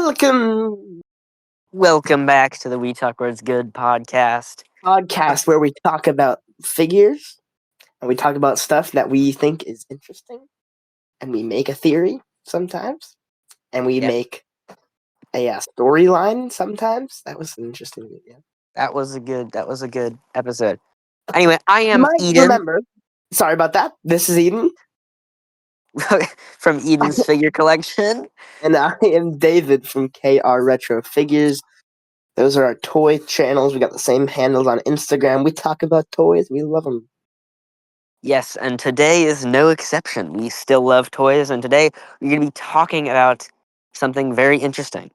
Welcome Welcome back to the We Talk Where It's Good podcast. podcast where we talk about figures and we talk about stuff that we think is interesting, and we make a theory sometimes, and we Yep. make a storyline sometimes. That was an interesting video. That was a good episode. Anyway, I You am might Eden remember. Sorry about that. This is Eden, from Eden's Figure Collection. and I am David from KR Retro Figures. Those are our toy channels. We got the same handles on Instagram. We talk about toys. We love them. Yes, and today is no exception. We still love toys, and today we're going to be talking about something very interesting.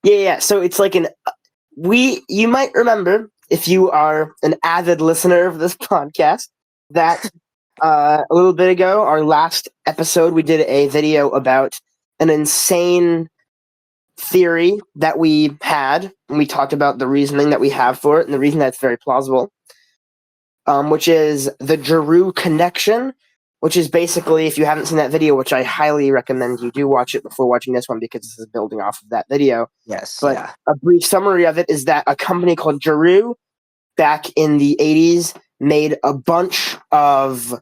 Yeah. So it's like you might remember, if you are an avid listener of this podcast, that a little bit ago, our last episode, we did a video about an insane theory that we had, and we talked about the reasoning that we have for it, and the reason that's very plausible, which is the Giroux connection, which is basically, if you haven't seen that video, which I highly recommend you do watch it before watching this one, because this is building off of that video. Yes, But yeah. a brief summary of it is that a company called Giroux, back in the 80s, made a bunch of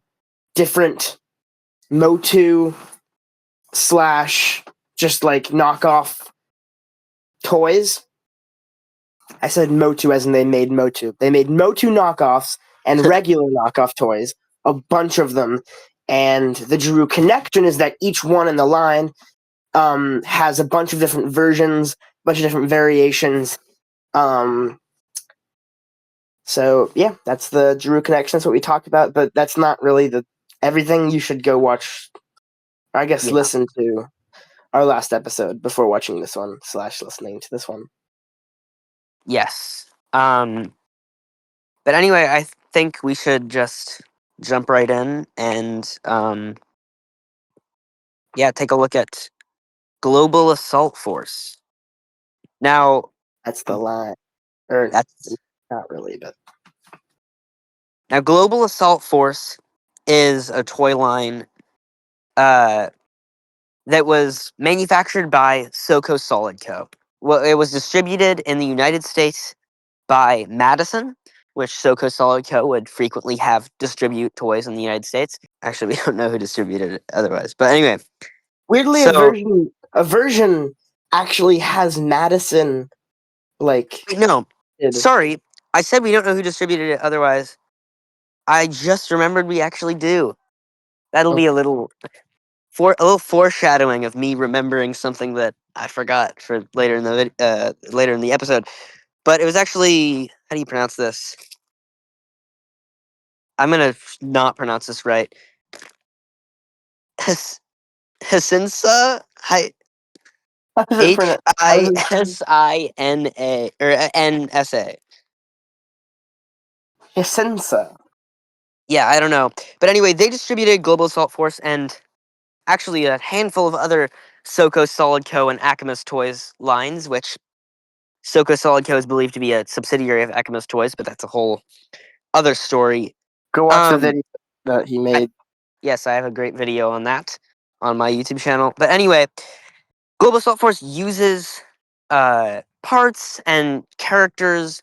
different Motu slash just like knockoff toys. I said Motu as in they made Motu. They made Motu knockoffs and regular knockoff toys, a bunch of them. And the Giroux connection is that each one in the line has a bunch of different versions, a bunch of different variations. So yeah, that's the Giroux connection. That's what we talked about, but that's not really everything. You should go watch, or I guess Yeah. listen to our last episode before watching this one / listening to this one. Yes. But anyway, I think we should just jump right in and take a look at Global Assault Force. Now, That's the line, or that's not really, but now Global Assault Force is a toy line that was manufactured by Soco Solid Co. Well, it was distributed in the United States by Madison, which Soco Solid Co. would frequently have distribute toys in the United States. Actually, we don't know who distributed it otherwise. But anyway, weirdly, so a version actually has Madison like. wait, no, Did. sorry, I said we don't know who distributed it otherwise. I just remembered we actually do. That'll be a little foreshadowing of me remembering something that I forgot for later in the episode. But it was actually, how do you pronounce this? I'm gonna not pronounce this right. Hisinsa, How does it pronounce? How does it? Hisina or NSA. Hisensa. Yeah, I don't know, but anyway, they distributed Global Assault Force and actually a handful of other Soco Solid Co. and Akamas Toys lines, which Soco Solid Co. is believed to be a subsidiary of Akamas Toys, but that's a whole other story. Go watch the Um, video that he made. yes, I have a great video on that on my YouTube channel. But anyway, Global Assault Force uses parts and characters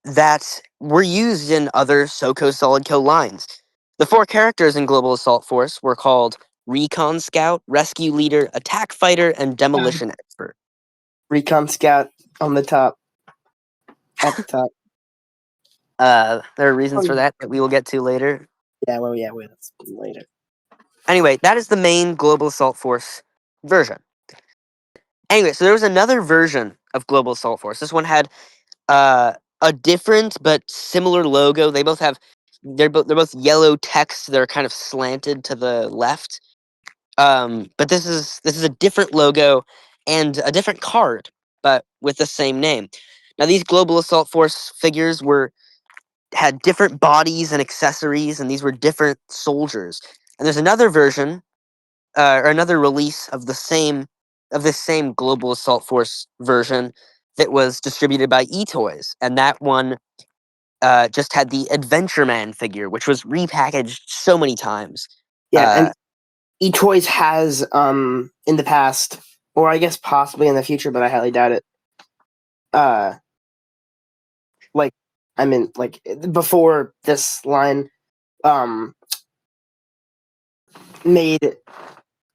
that were used in other Soco Solid Co lines. The 4 characters in Global Assault Force were called Recon Scout, Rescue Leader, Attack Fighter, and Demolition Expert. Recon Scout on the top. At the top. There are reasons for that we will get to later. Yeah, that's later. Anyway, that is the main Global Assault Force version. Anyway, so there was another version of Global Assault Force. This one had a different but similar logo. They both have they're both yellow text. They're kind of slanted to the left. But this is a different logo and a different card, but with the same name. Now these Global Assault Force figures had different bodies and accessories, and these were different soldiers. And there's another version, or another release of this same Global Assault Force version that was distributed by eToys, and that one just had the Adventure Man figure, which was repackaged so many times. Yeah, and eToys has in the past, or I guess possibly in the future, but I highly doubt it. Like I mean, like before this line, um, made,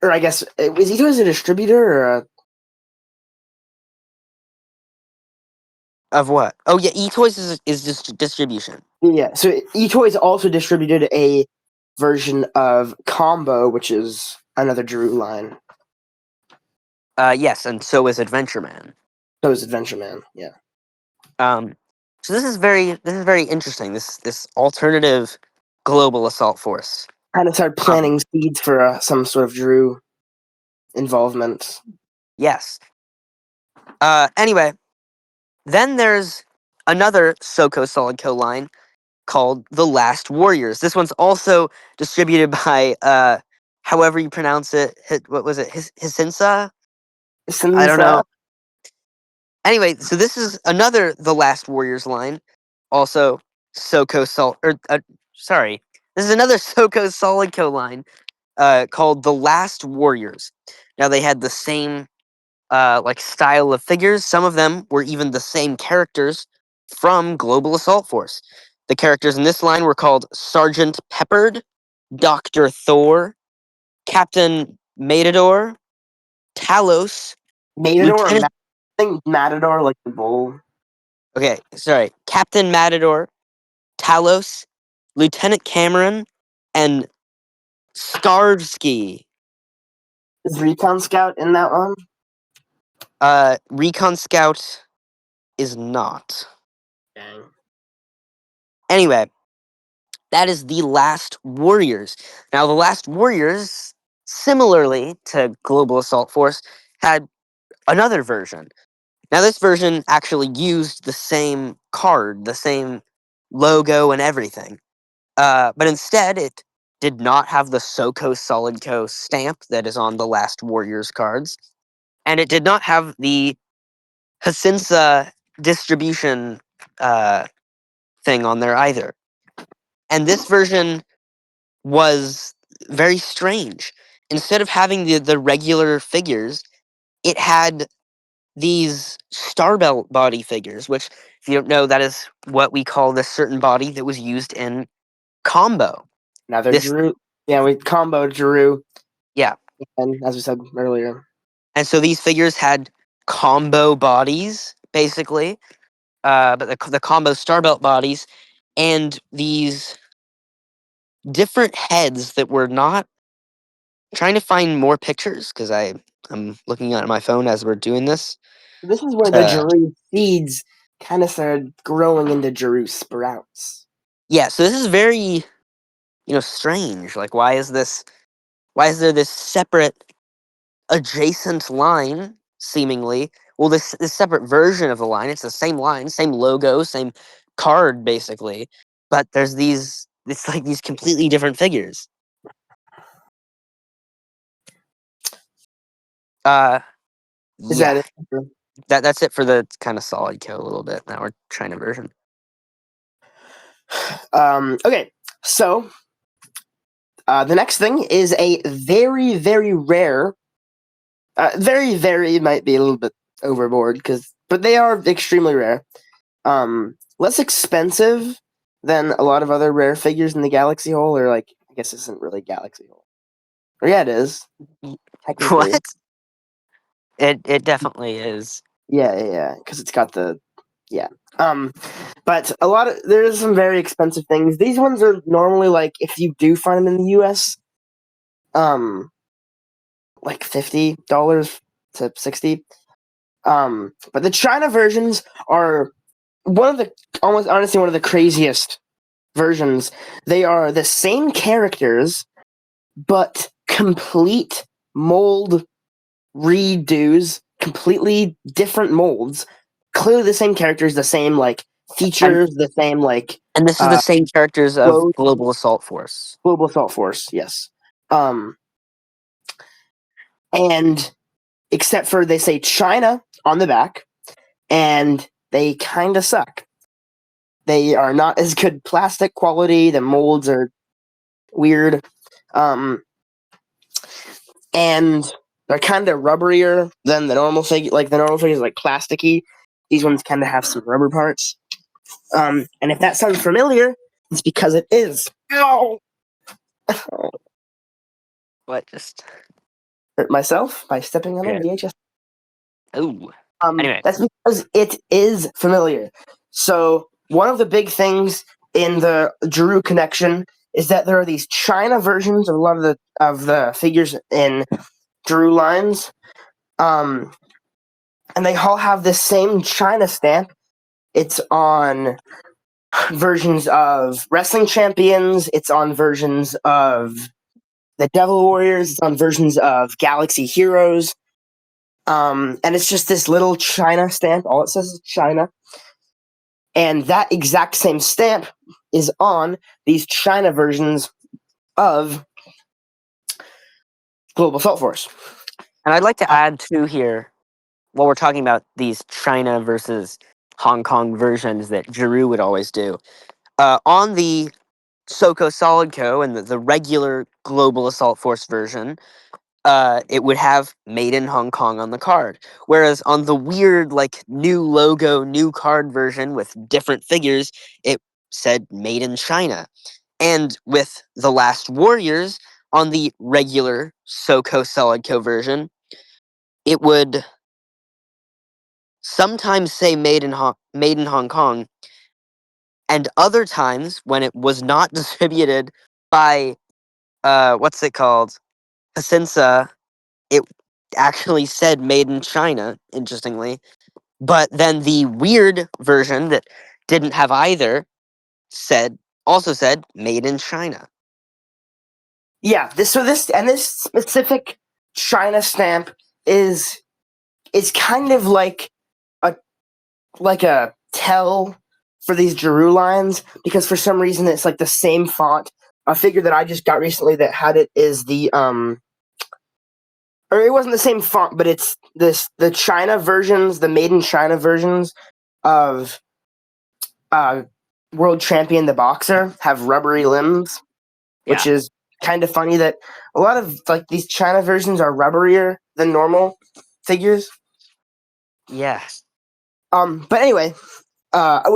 or I guess was eToys a distributor or Of what? Oh yeah, eToys is just distribution. yeah? So eToys also distributed a version of Combo, which is another Drew line. Yes, and so is Adventure Man. So is Adventure Man. Yeah, Um, so this is very interesting. This alternative global assault force. kind of started Um, planting seeds for some sort of Drew involvement. yes. Anyway, then there's another Soko Solid Co line called The Last Warriors. This one's also distributed by however you pronounce it. What was it? Hisinsa? I Since don't know. Anyway, so this is another The Last Warriors line. Also Soko Sol or sorry. This is another Soko Solid Co line called The Last Warriors. Now they had the same like style of figures. Some of them were even the same characters from Global Assault Force. The characters in this line were called Sergeant Peppered, Dr. Thor, Captain Matador, Talos, Matador, Lieutenant. I think Matador, like the bull. Okay, sorry. Captain Matador, Talos, Lieutenant Cameron, and Skarsky. Is Recon Scout in that one? Recon Scout is not. Dang. Anyway, that is the Last Warriors. Now, the Last Warriors, similarly to Global Assault Force, had another version. Now, this version actually used the same card, the same logo, and everything. But instead, it did not have the Soko Solid Co stamp that is on the Last Warriors cards, and it did not have the Hasinsa distribution uh, thing on there either. And this version was very strange. Instead of having the regular figures, it had these Starbelt body figures, which, if you don't know, that is what we call this certain body that was used in Combo. Another This, Drew. Yeah, we combo Drew, yeah. and as we said earlier, And so these figures had combo bodies, basically, but the combo Starbelt bodies, and these different heads that were not trying to find more pictures because I'm looking at my phone as we're doing this. this is where the To, Drew seeds kind of started growing into Drew sprouts. yeah, so this is very strange. Like, why is this? Why is there this separate adjacent line seemingly? Well, this separate version of the line. It's the same line, same logo, same card, basically. But there's these. It's like these completely different figures. Uh, Is yeah. that it? That's it for the kind of solid kill a little bit. Now we're trying a version. Okay, so the next thing is a very, very rare. Very, very might be a little bit overboard but they are extremely rare. Less expensive than a lot of other rare figures in the Galaxy Hole, or like I guess this isn't really Galaxy Hole. Or yeah, it is technically. What? It definitely is. Yeah, because it's got the yeah. Um, but there's some very expensive things. These ones are normally like if you do find them in the U.S., um, like $50 to 60. But the China versions are one of the almost honestly one of the craziest versions. They are the same characters, but complete mold redos, completely different molds. Clearly the same characters, the same like And features, the same like and this is the uh same characters of clothes. Global Assault Force. Global Assault Force, yes. Um, and except for they say China on the back, and they kind of suck. They are not as good plastic quality. The molds are weird. Um, and they're kind of rubberier than the normal figure. Like the normal figure is like plasticky. These ones kind of have some rubber parts. And if that sounds familiar, it's because it is. Ow! What? Just Hurt myself by stepping on a okay. VHS. Oh. Anyway. That's because it is familiar. So one of the big things in the Giroux connection is that there are these China versions of a lot of the figures in Giroux lines, and they all have the same China stamp. It's on versions of Wrestling Champions. It's on versions of the Devil Warriors. It's on versions of Galaxy Heroes. And it's just this little China stamp. All it says is China. And that exact same stamp is on these China versions of Global Assault Force. And I'd like to add too here, while we're talking about these China versus Hong Kong versions that Giroux would always do. On the SOCO Solid Co. and the regular Global Assault Force version, it would have Made in Hong Kong on the card. Whereas on the weird, like, new logo, new card version with different figures, it said Made in China. And with The Last Warriors, on the regular SOCO Solid Co. version, it would sometimes say Made in Hong Kong, and other times when it was not distributed by what's it called, Pacinsa, it actually said Made in China, interestingly. But then the weird version that didn't have either also said Made in China. Yeah, this specific China stamp is kind of like a tell for these Giroux lines, because for some reason it's like the same font. A figure that I just got recently that had it is the or it wasn't the same font, but it's the China versions, the Made in China versions of uh World Champion the Boxer have rubbery limbs, which Yeah. is kind of funny that a lot of like these China versions are rubberier than normal figures. Yes. But anyway,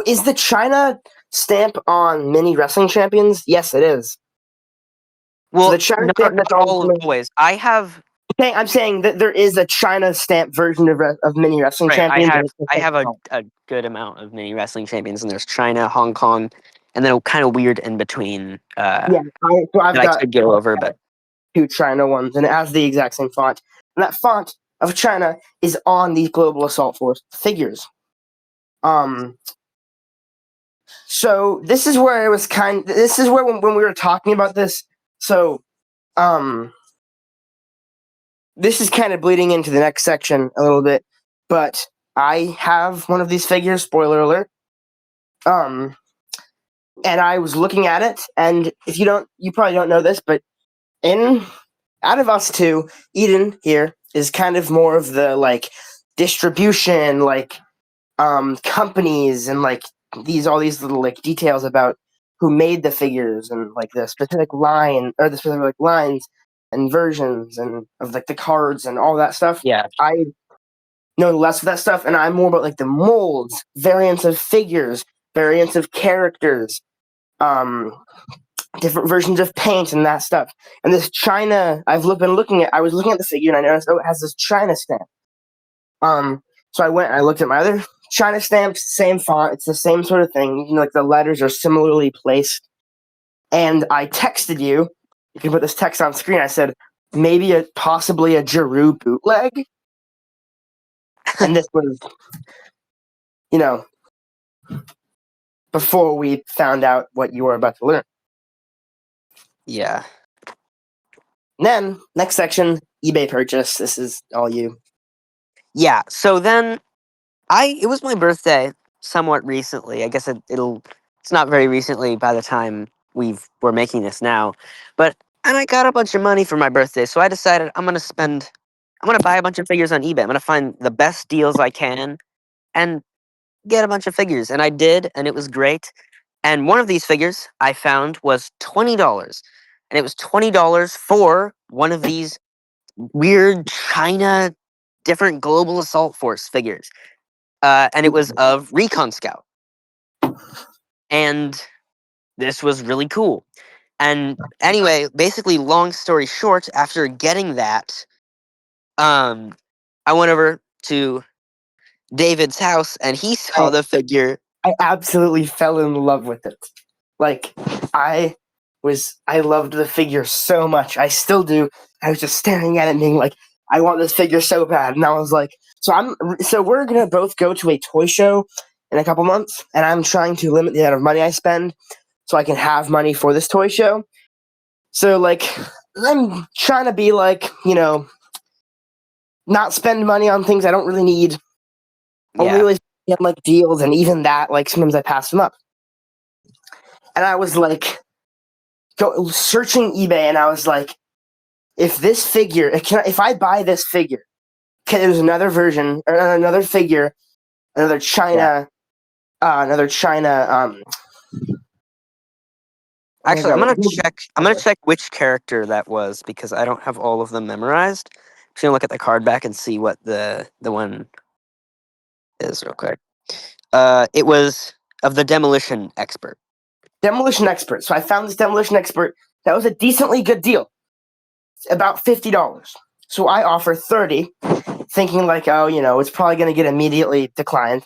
is the China stamp on mini wrestling champions? Yes, it is. So Well, the China not stamp that's on. always. I have I'm saying that there is a China stamp version of mini wrestling right. champions. I have a good amount of mini wrestling champions, and there's China, Hong Kong, and then a kind of weird in between Yeah, so I've that I got could go over. But two China ones, and it has the exact same font. And that font of China is on these Global Assault Force figures. So this is where it was This is where when we were talking about this. So, this is kind of bleeding into the next section a little bit, but I have one of these figures. Spoiler alert. And I was looking at it, and if you probably don't know this, but in out of us two, Eden here is kind of more of the like distribution, like companies and like all these little like details about who made the figures and like the specific line or the specific like lines and versions and of like the cards and all that stuff. yeah, I know less of that stuff, and I'm more about like the molds, variants of figures, variants of characters, um, different versions of paint and that stuff. And this China, been looking at. I was looking at the figure and I noticed, oh, it has this China stamp. So I went and I looked at my other China stamps, same font, it's the same sort of thing. You know, like the letters are similarly placed. And I texted you. You can put this text on screen. I said maybe possibly a Giroux bootleg. And this was, you know, before we found out what you were about to learn. yeah. And then next section, eBay purchase. This is all you. Yeah, so then it was my birthday somewhat recently. I guess it's not very recently by the time we're making this now. And I got a bunch of money for my birthday, so I decided I'm gonna buy a bunch of figures on eBay. I'm gonna find the best deals I can and get a bunch of figures. And I did, and it was great. And one of these figures I found was $20. And it was $20 for one of these weird China, different global assault force figures. And it was of Recon Scout. And this was really cool. And anyway, basically, long story short, after getting that, I went over to David's house and he saw the figure. I absolutely fell in love with it. Like, I loved the figure so much. I still do. I was just staring at it and being like, I want this figure so bad. And I was like, so we're gonna both go to a toy show in a couple months, and I'm trying to limit the amount of money I spend so I can have money for this toy show. So like, I'm trying to be like, not spend money on things I don't really need. Only Yeah. really get like deals, and even that, like sometimes I pass them up. And I was like, searching eBay, and I was like, if this figure, if I buy this figure, there's another version, or another figure, another China, another China. Oh my Actually, I'm God, gonna check. I'm gonna check which character that was because I don't have all of them memorized. Just gonna look at the card back and see what the one is real quick. It was of the demolition expert. Demolition Expert. So I found this Demolition Expert that was a decently good deal, about $50. So I offer 30, thinking like, oh, it's probably going to get immediately declined.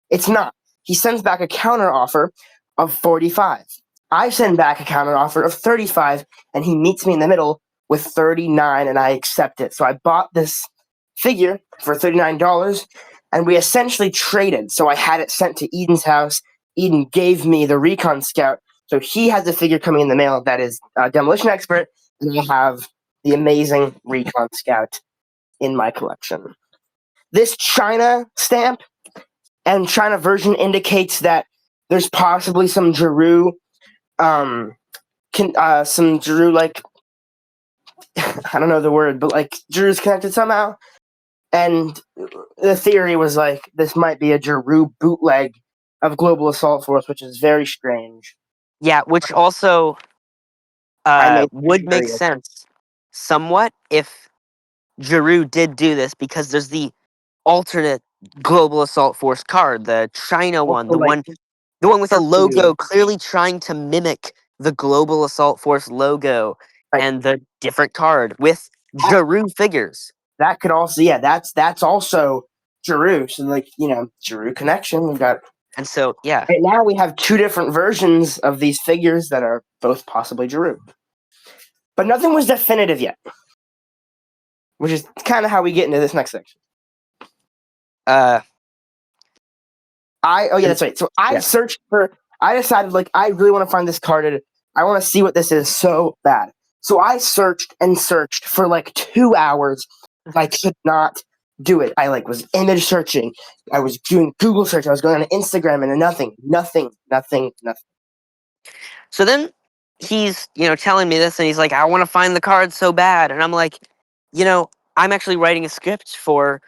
It's not. He sends back a counter offer of 45. I send back a counter offer of 35, and he meets me in the middle with 39, and I accept it. So I bought this figure for $39, and we essentially traded. So I had it sent to Eden's house. Eden gave me the Recon Scout. So he has a figure coming in the mail that is Demolition Expert, and I have the amazing Recon Scout in my collection. This China stamp and China version indicates that there's possibly some Giroux, some Giroux, like, I don't know the word, but like Giroux's connected somehow. And the theory was like this might be a Giroux bootleg of Global Assault Force, which is very strange. Yeah, which also I made would make curious. sense somewhat if Giroux did do this because there's the alternate global assault force card, the China one, Also, like, the one with a Giroux, logo clearly trying to mimic the global assault force logo like and the different card with that, Giroux figures. that could also, yeah, that's also Giroux. So like Giroux connection. We've got And so, yeah. right now we have two different versions of these figures that are both possibly Giroux, but nothing was definitive yet, which is kind of how we get into this next section. Uh Oh yeah, that's right. So I Yeah. searched for. I decided like I really want to find this carded. I want to see what this is so bad. So I searched and searched for like 2 hours. I could not do it. I like was image searching. I was doing Google search. I was going on Instagram and nothing. So then he's, telling me this and he's like, I want to find the card so bad. And I'm like, I'm actually writing a script for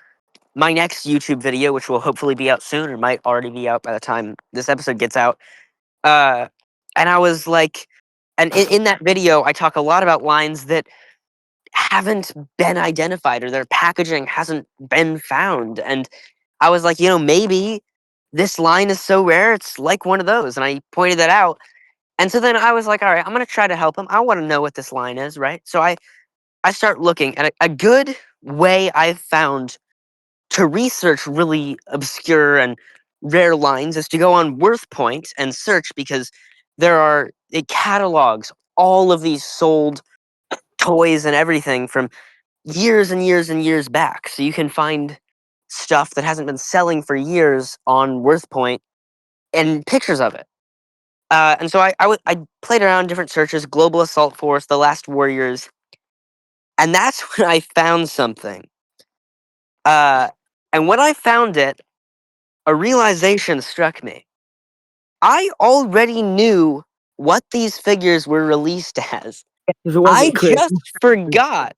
my next YouTube video, which will hopefully be out soon or might already be out by the time this episode gets out. And I was like, and in that video, I talk a lot about lines that haven't been identified or their packaging hasn't been found. And I was like, maybe this line is so rare, it's like one of those. And I pointed that out. And so then I was like, all right, I'm going to try to help him. I want to know what this line is, right? So I start looking, and a good way I've found to research really obscure and rare lines is to go on WorthPoint and search because it catalogs all of these sold toys and everything from years and years and years back. So you can find stuff that hasn't been selling for years on WorthPoint and pictures of it. And so I played around different searches, Global Assault Force, The Last Warriors, and that's when I found something. And when I found it, a realization struck me. I already knew what these figures were released as. If it I wasn't clear, just forgot.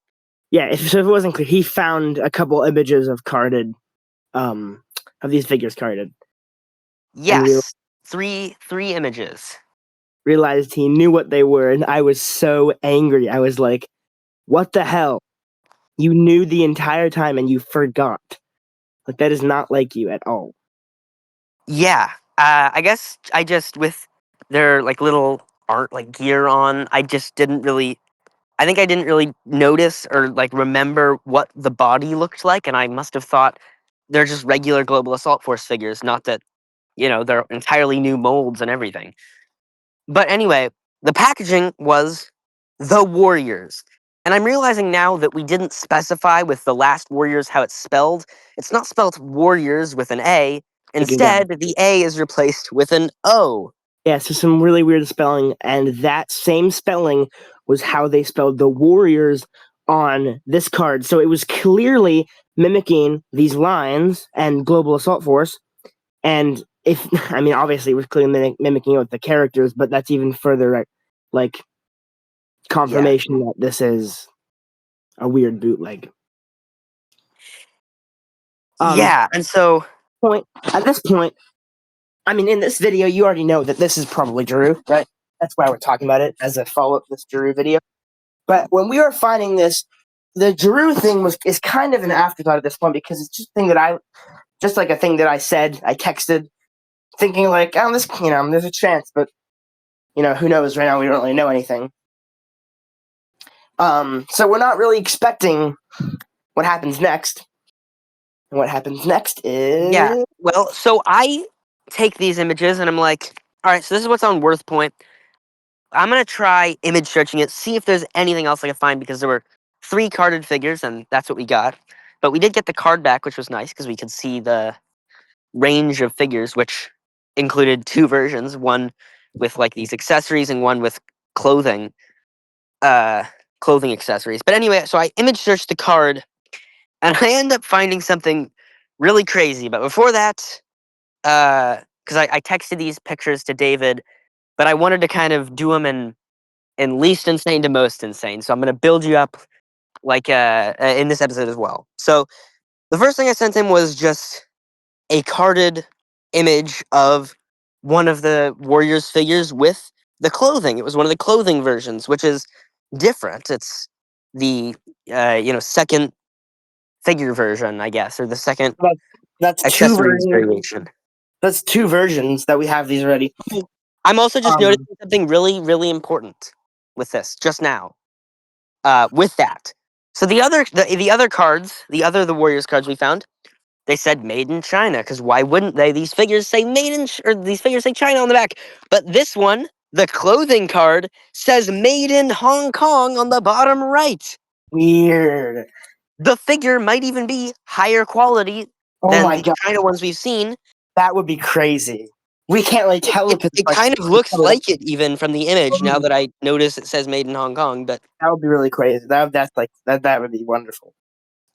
yeah. If it wasn't clear, he found a couple images of carded, of these figures carded, and Yes, three images. realized he knew what they were, and I was so angry. I was like, "What the hell?" You knew the entire time and you forgot. Like, that is not like you at all. Yeah, I guess I just with their like little art like gear on, I just didn't really. I think I didn't really notice or like remember what the body looked like, and I must have thought they're just regular Global Assault Force figures, not that they're entirely new molds and everything. But anyway, the packaging was the Warriors. And I'm realizing now that we didn't specify with the last Warriors how it's spelled. It's not spelled Warriors with an A. Instead, the A is replaced with an O. Yeah, so some really weird spelling, and that same spelling was how they spelled the Warriors on this card. So it was clearly mimicking these lines and Global Assault Force. And obviously it was clearly mimicking it with the characters, but that's even further like confirmation that this is a weird bootleg. Yeah, and so at this point, in this video, you already know that this is probably Drew, right? That's why we're talking about it as a follow-up to this Drew video. But when we were finding this, the Drew thing is kind of an afterthought at this point because it's just a thing that I said, I texted, thinking like, oh, there's a chance, but who knows? Right now, we don't really know anything. So we're not really expecting what happens next. And what happens next is well, so I take these images and I'm like, all right, so this is what's on Worth Point. I'm gonna try image searching it, see if there's anything else I can find because there were 3 carded figures and that's what we got. But we did get the card back, which was nice because we could see the range of figures, which included 2 versions, one with like these accessories and one with clothing, clothing accessories. But anyway, so I image searched the card and I end up finding something really crazy. But before that, because I texted these pictures to David, but I wanted to kind of do them in least insane to most insane. So I'm going to build you up like in this episode as well. So the first thing I sent him was just a carded image of one of the Warriors figures with the clothing. It was one of the clothing versions, which is different. It's the second figure version, I guess, or the second that's two accessories versions. variation. That's 2 versions that we have these already. I'm also just noticing something really, really important with this just now. With that, so the other cards, the Warriors cards we found, they said made in China because why wouldn't they? These figures say these figures say China on the back, but this one, the clothing card, says made in Hong Kong on the bottom right. Weird. The figure might even be higher quality than the China ones we've seen. That would be crazy. We can't really tell it kind of looks like it even from the image now that I notice it says made in Hong Kong, but that would be really crazy. That would be wonderful.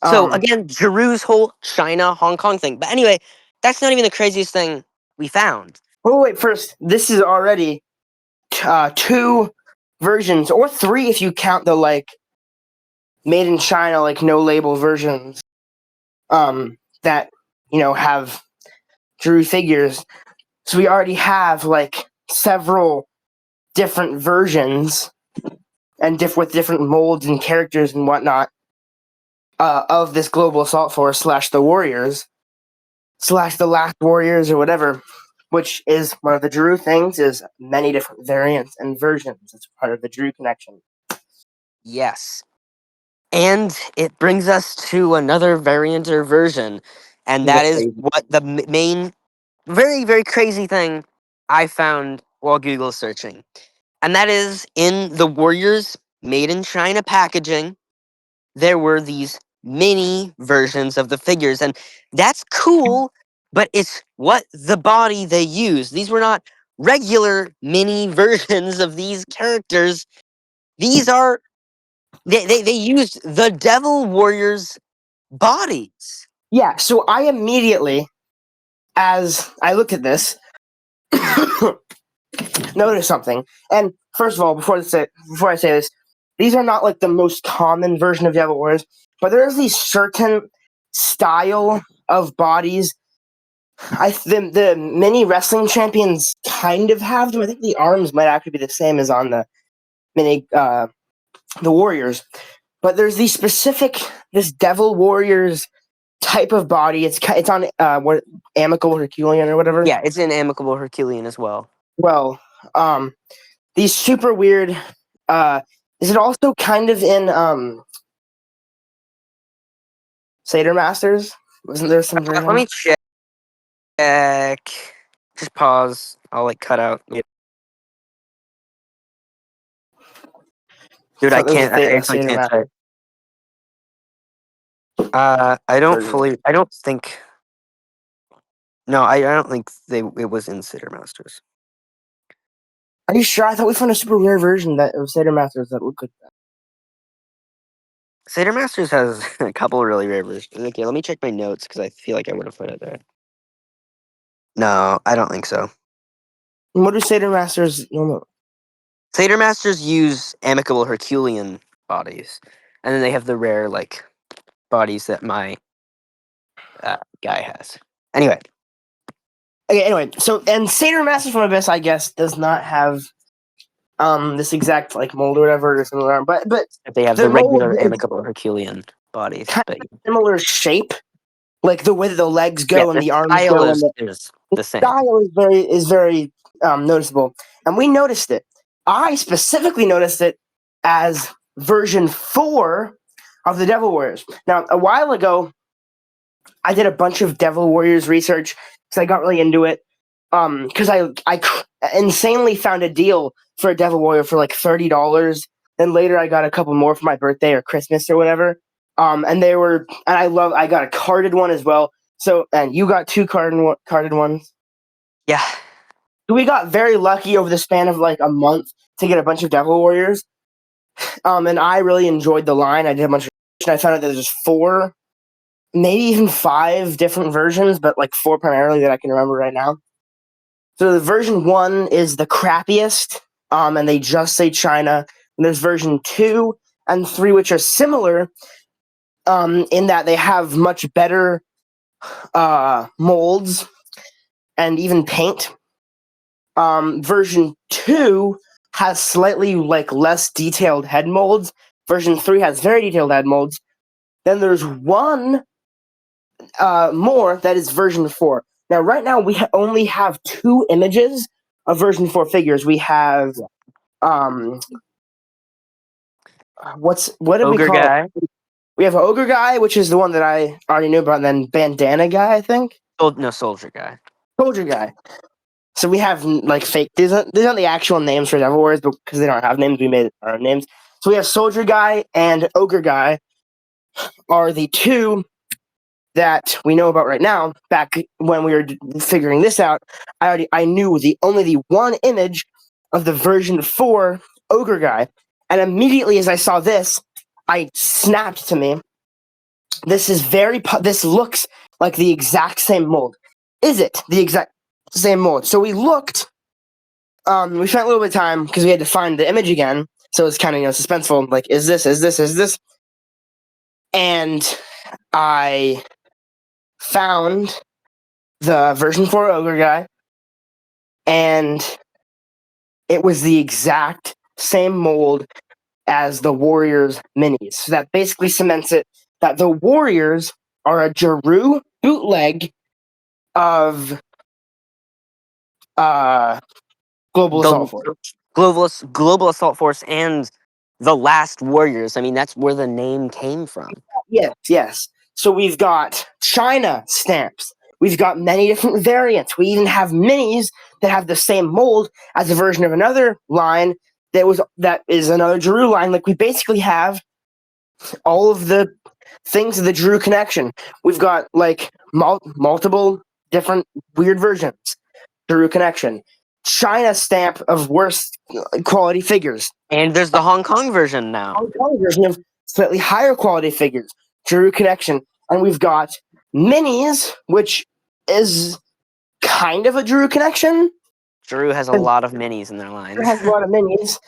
So again, Giroux's whole China Hong Kong thing. But anyway, that's not even the craziest thing we found. Oh wait, first, this is already 2 versions, or 3 if you count the made in China no label versions. That have Drew figures. So we already have several different versions and with different molds and characters and whatnot of this Global Assault Force / the Warriors / the Last Warriors or whatever, which is one of the Drew things, is many different variants and versions. It's part of the Drew connection. Yes. And it brings us to another variant or version. And that is what the main, very, very crazy thing I found while Google searching. And that is in the Warriors made in China packaging, there were these mini versions of the figures. And that's cool, but it's what the body they use. These were not regular mini versions of these characters. These are they used the Devil Warriors bodies. Yeah, so I immediately, as I looked at this, noticed something. And first of all, before I say this, these are not the most common version of Devil Warriors, but there's these certain style of bodies. The mini wrestling champions kind of have them. I think the arms might actually be the same as on the mini the Warriors. but there's this Devil Warriors type of body. It's on what Amicable Herculean or whatever. Yeah, it's in Amicable Herculean as well. Well, these super weird. Is it also kind of in Satyr Masters? Wasn't there some version? Let me check. Just pause. I'll cut out. Dude, I can't. I actually can't say. I don't fully. I don't think. No, I don't think it was in Satyr Masters. Are you sure? I thought we found a super rare version of Satyr Masters that looked like that. Satyr Masters has a couple of really rare versions. Okay, let me check my notes because I feel like I would have put it there. No, I don't think so. And what do Satyr Masters? Satyr Masters use Amicable Herculean bodies, and then they have the rare bodies that my guy has. Anyway. Okay, anyway, so and Satyr Masters from Abyss, I guess, does not have this exact mold or whatever or similar, but they have the regular Amicable Herculean bodies, kind of similar shape, like the way that the legs go and the arms go. Is the same. Style is very noticeable, and we noticed it. I specifically noticed it as version 4 of the Devil Warriors. Now, a while ago, I did a bunch of Devil Warriors research because I got really into it. Because I insanely found a deal for a Devil Warrior for $30. Then later I got a couple more for my birthday or Christmas or whatever. And I got a carded one as well. So, and you got 2 carded ones. Yeah. We got very lucky over the span of a month to get a bunch of Devil Warriors. And I really enjoyed the line. I did a bunch of research, and I found out that there's 4, maybe even 5 different versions, but 4 primarily that I can remember right now. So the version 1 is the crappiest, and they just say China. And there's version 2 and 3, which are similar, in that they have much better molds and even paint. Version 2 has slightly less detailed head molds. Version 3 has very detailed head molds. Then there's one more that is version 4. Now, right now, we only have 2 images of version 4 figures. We have, what did we Ogre call Guy? it? We have Ogre Guy, which is the one that I already knew about, and then Bandana Guy, I think? No, Soldier Guy. Soldier Guy. So we have, fake, these aren't the actual names for Devil Warriors, but because they don't have names, we made our own names. So we have Soldier Guy and Ogre Guy are the 2 that we know about right now. Back when we were figuring this out, I knew only the one image of the version 4 Ogre Guy, and immediately as I saw this, I snapped to me. This looks like the exact same mold. Is it the exact same mold? So we looked. We spent a little bit of time because we had to find the image again. So it's kind of suspenseful. Is this? And I found the version 4 Ogre Guy, and it was the exact same mold as the Warriors minis. So that basically cements it that the Warriors are a Giroux bootleg of Global Assault Force. Global Assault Force and the Last Warriors. I mean, that's where the name came from. Yes. So we've got China stamps. We've got many different variants. We even have minis that have the same mold as a version of another line that is another Giroux line. We basically have all of the things of the Giroux connection. We've got multiple different weird versions. Giroux connection. China stamp of worse quality figures. And there's the Hong Kong version now. Hong Kong version of slightly higher quality figures. Giroux connection. And we've got minis, which is kind of a Giroux connection. Giroux has a lot of minis in their lines. It has a lot of minis.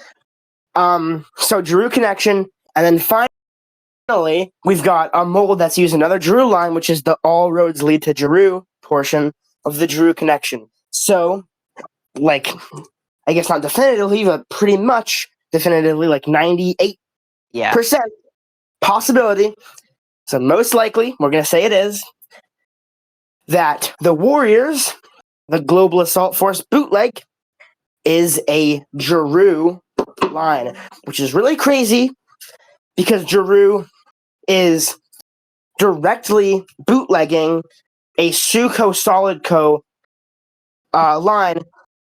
So Giroux connection, and then finally we've got a mold that's used another Giroux line, which is the all roads lead to Giroux portion of the Giroux connection. So, I guess not definitively, but pretty much definitively, 98% possibility, so most likely, we're going to say it is, that the Warriors, the Global Assault Force bootleg, is a Giroux line, which is really crazy because Giroux is directly bootlegging a Suco Solid Co. Line,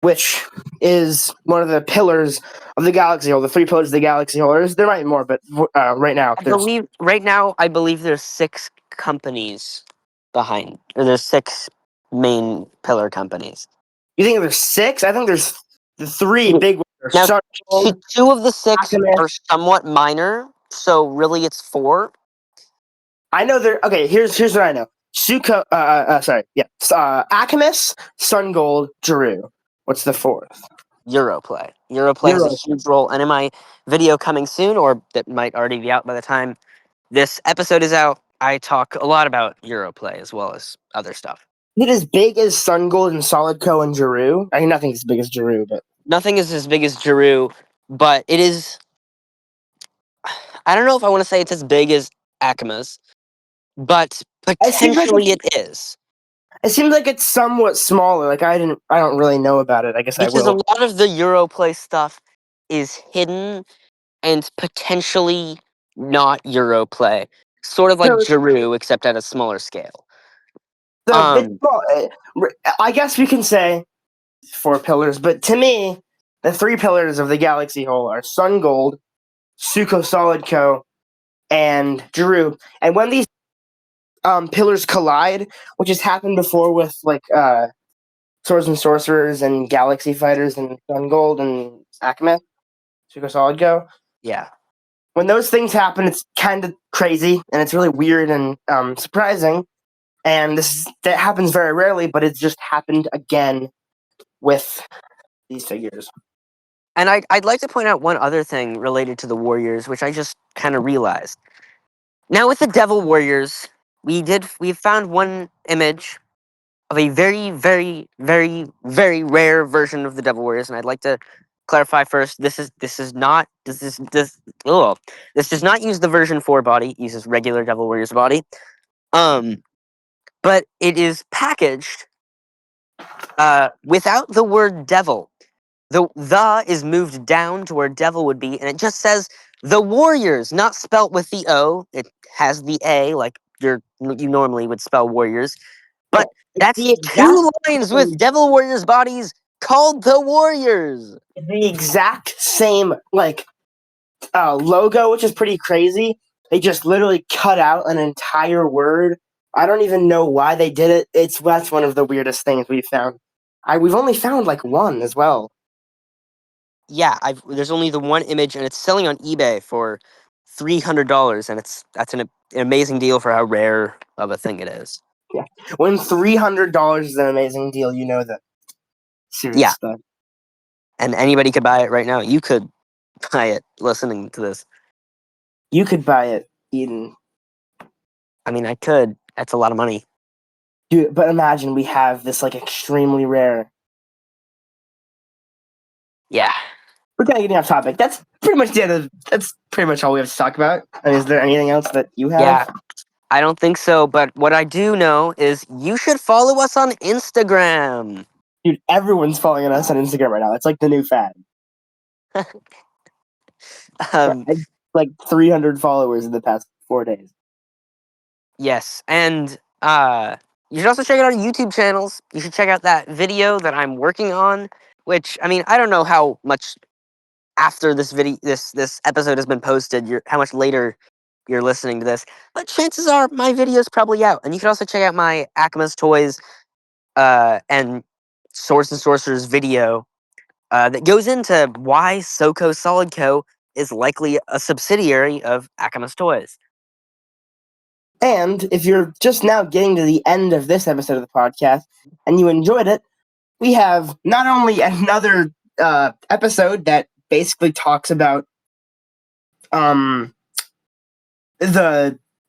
which is one of the pillars of the Galaxy Hole, the 3 pillars of the Galaxy Hole. There might be more, but right now, I believe there's 6 companies behind, or there's 6 main pillar companies. You think there's 6? I think there's the 3 Mm. big ones. Now, Sun Gold, 2 of the 6 Alchemist. are somewhat minor, so really it's 4. I know there. Okay, here's what I know. Suco. Akamis, Sun Gold, Giroux. What's the 4th? Europlay. Europlay has a huge role, and in my video coming soon, or that might already be out by the time this episode is out, I talk a lot about Europlay as well as other stuff. Is it as big as Sun Gold and Solid Co. and Giroux? I mean, nothing's as big as Giroux, but Nothing is as big as Giroux, but it is. I don't know if I want to say it's as big as Akima's, but potentially it is. it seems like it's somewhat smaller. Like I don't really know about it. I guess Because I a will. lot of the Europlay stuff is hidden and potentially not Europlay. Sort of like So Giroux, except at a smaller scale. I guess we can say 4 pillars, but to me, the 3 pillars of the Galaxy Hole are Sun Gold, Suco Solid Co., and Giroux. And when these pillars collide, which has happened before with like Swords and Sorcerers and Galaxy Fighters and Sun Gold and Akame, Suco Solid Co. Yeah. When those things happen, it's kind of crazy and it's really weird and surprising. And that happens very rarely, but it's just happened again with these figures. And I'd like to point out one other thing related to the Warriors, which I just kind of realized. Now with the Devil Warriors, we found one image of a very, very, very, very rare version of the Devil Warriors, and I'd like to clarify first. This does not use the version 4 body. It uses regular Devil Warriors body. But it is packaged without the word devil. The is moved down to where devil would be, and it just says the Warriors, not spelt with the O. It has the A, like you normally would spell Warriors. But that's the exact 2 lines with Devil Warriors bodies called the Warriors. the exact same logo, which is pretty crazy. They just literally cut out an entire word. I don't even know why they did it. That's one of the weirdest things we've found. We've only found like one as well. Yeah, there's only the one image, and it's selling on eBay for $300, and that's an amazing deal for how rare of a thing it is. Yeah, when $300 is an amazing deal, you know that serious stuff. And anybody could buy it right now. You could buy it listening to this. You could buy it, Eden. I mean, I could. That's a lot of money. Dude, but imagine we have this like extremely rare. Yeah. We're kind of getting off topic. That's pretty much that's pretty much all we have to talk about. And is there anything else that you have? Yeah. I don't think so, but what I do know is you should follow us on Instagram. Dude, everyone's following us on Instagram right now. It's like the new fad. Like 300 followers in the past 4 days. Yes, and you should also check out our YouTube channels. You should check out that video that I'm working on, which, I mean, I don't know how much after this episode has been posted, how much later you're listening to this, but chances are my video's probably out. And you can also check out my Akima's Toys and Swords and Sorcerers video that goes into why Soco Solid Co. is likely a subsidiary of Akima's Toys. And if you're just now getting to the end of this episode of the podcast and you enjoyed it, we have not only another episode that basically talks about the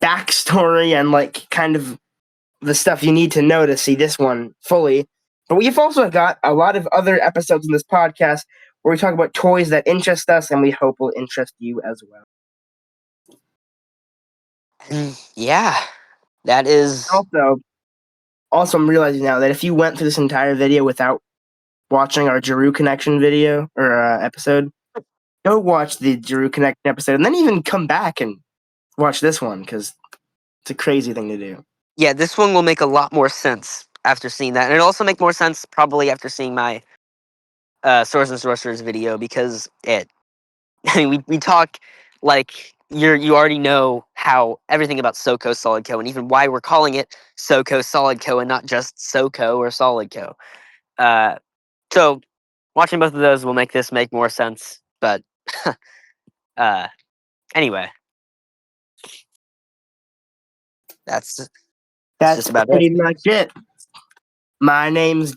backstory and like kind of the stuff you need to know to see this one fully, but we've also got a lot of other episodes in this podcast where we talk about toys that interest us and we hope will interest you as well. And yeah, that is. Also, I'm realizing now that if you went through this entire video without watching our Jeru Connection video or episode, go watch the Jeru Connection episode and then even come back and watch this one because it's a crazy thing to do. Yeah, this one will make a lot more sense after seeing that. And it'll also make more sense probably after seeing my Swords and Sorcerers video because it. I mean, we talk like you already know how everything about SoCo Solid Co. and even why we're calling it SoCo Solid Co. and not just SoCo or Solid Co. So watching both of those will make this make more sense. But anyway, that's That's just about it. pretty much it. My name's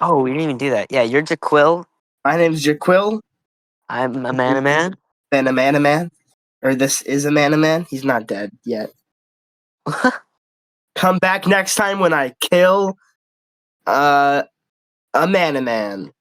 Oh, we didn't even do that. Yeah, you're Jaquil. Jaquil. I'm a man. Then a man. Or this is a man. He's not dead yet. Come back next time when I kill a man.